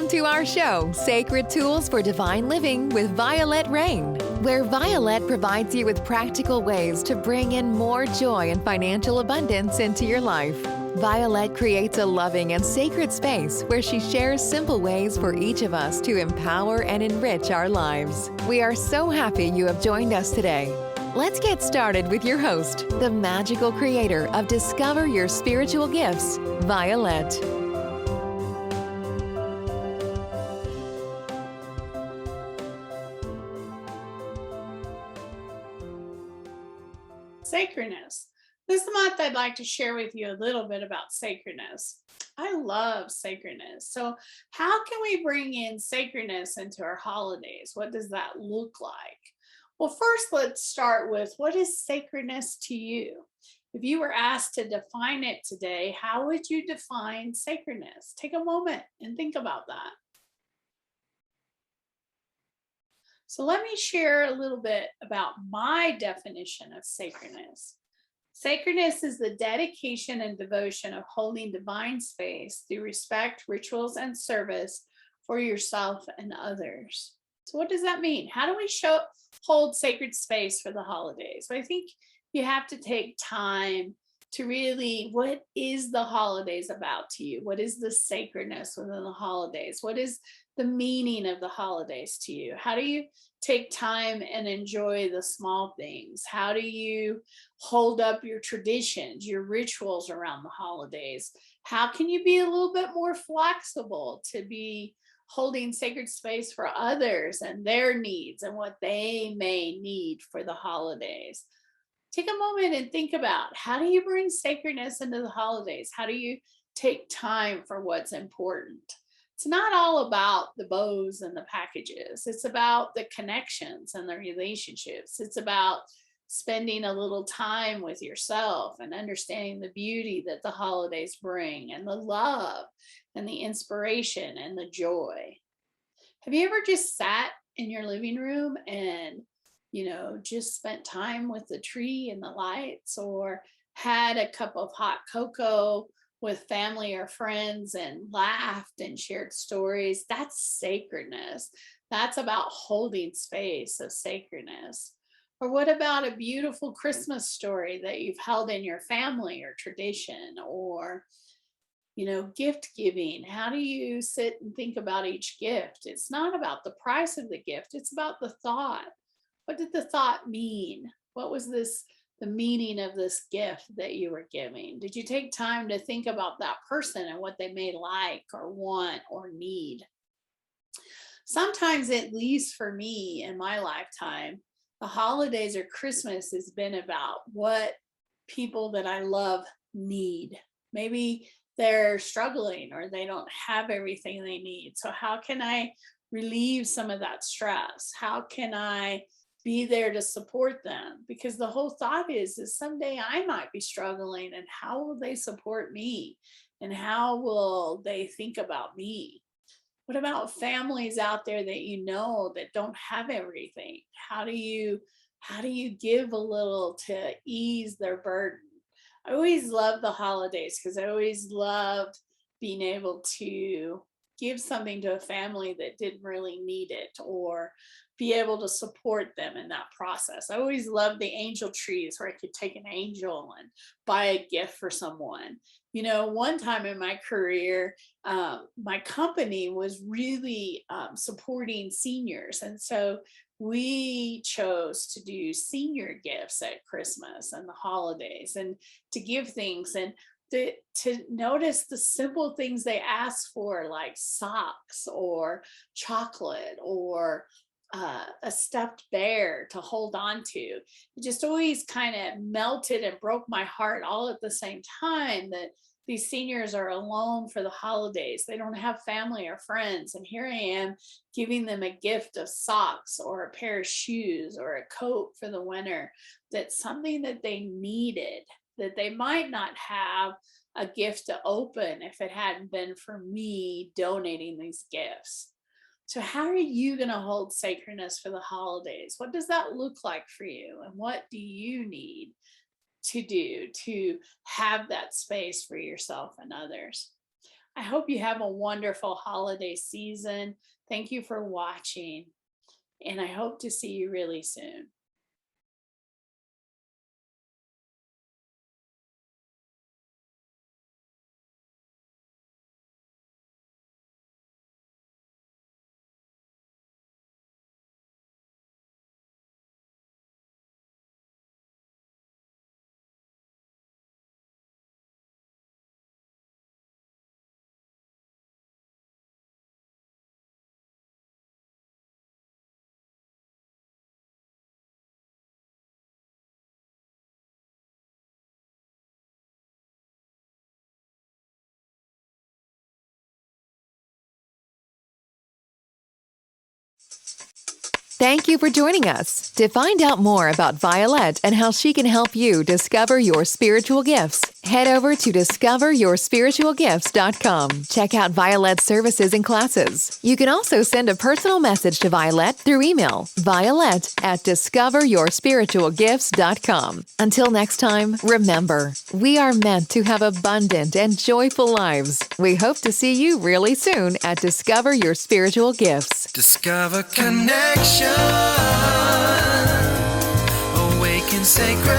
Welcome to our show, Sacred Tools for Divine Living with Vialet Rayne, where Vialet provides you with practical ways to bring in more joy and financial abundance into your life. Vialet creates a loving and sacred space where she shares simple ways for each of us to empower and enrich our lives. We are so happy you have joined us today. Let's get started with your host, the magical creator of Discover Your Spiritual Gifts, Vialet. Sacredness. This month, I'd like to share with you a little bit about sacredness. I love sacredness. So how can we bring in sacredness into our holidays? What does that look like? Well, first, let's start with what is sacredness to you? If you were asked to define it today, how would you define sacredness? Take a moment and think about that. So let me share a little bit about my definition of sacredness. Sacredness is the dedication and devotion of holding divine space through respect, rituals, and service for yourself and others. So what does that mean? How do we hold sacred space for the holidays? Well, I think you have to take time to really, what is the holidays about to you? What is the sacredness within the holidays? What is the meaning of the holidays to you? How do you take time and enjoy the small things? How do you hold up your traditions, your rituals around the holidays? How can you be a little bit more flexible to be holding sacred space for others and their needs and what they may need for the holidays? Take a moment and think about, how do you bring sacredness into the holidays? How do you take time for what's important? It's not all about the bows and the packages. It's about the connections and the relationships. It's about spending a little time with yourself and understanding the beauty that the holidays bring and the love and the inspiration and the joy. Have you ever just sat in your living room and just spent time with the tree and the lights, or had a cup of hot cocoa with family or friends and laughed and shared stories? That's sacredness. That's about holding space of sacredness. Or what about a beautiful Christmas story that you've held in your family or tradition? Or gift giving. How do you sit and think about each gift? It's not about the price of the gift. It's about the thought. What did the thought mean? What was the meaning of this gift that you were giving? Did you take time to think about that person and what they may like or want or need? Sometimes, at least for me in my lifetime, the holidays or Christmas has been about what people that I love need. Maybe they're struggling or they don't have everything they need. So how can I relieve some of that stress? How can I be there to support them? Because the whole thought is someday I might be struggling, and how will they support me? And how will they think about me? What about families out there that that don't have everything? How do you give a little to ease their burden? I always loved the holidays because I always loved being able to give something to a family that didn't really need it, or be able to support them in that process. I always loved the angel trees where I could take an angel and buy a gift for someone. One time in my career, my company was really supporting seniors. And so we chose to do senior gifts at Christmas and the holidays, and to give things and to notice the simple things they ask for, like socks or chocolate or a stuffed bear to hold on to. It just always kind of melted and broke my heart all at the same time that these seniors are alone for the holidays. They don't have family or friends. And here I am giving them a gift of socks or a pair of shoes or a coat for the winter. That's something that they needed, that they might not have a gift to open if it hadn't been for me donating these gifts. So how are you going to hold sacredness for the holidays? What does that look like for you? And what do you need to do to have that space for yourself and others? I hope you have a wonderful holiday season. Thank you for watching, and I hope to see you really soon. Thank you for joining us. To find out more about Vialet and how she can help you discover your spiritual gifts, head over to discoveryourspiritualgifts.com. Check out Violet's services and classes. You can also send a personal message to Violet through email, violet@discoveryourspiritualgifts.com. Until next time, remember, we are meant to have abundant and joyful lives. We hope to see you really soon at Discover Your Spiritual Gifts. Discover connection, awaken sacred.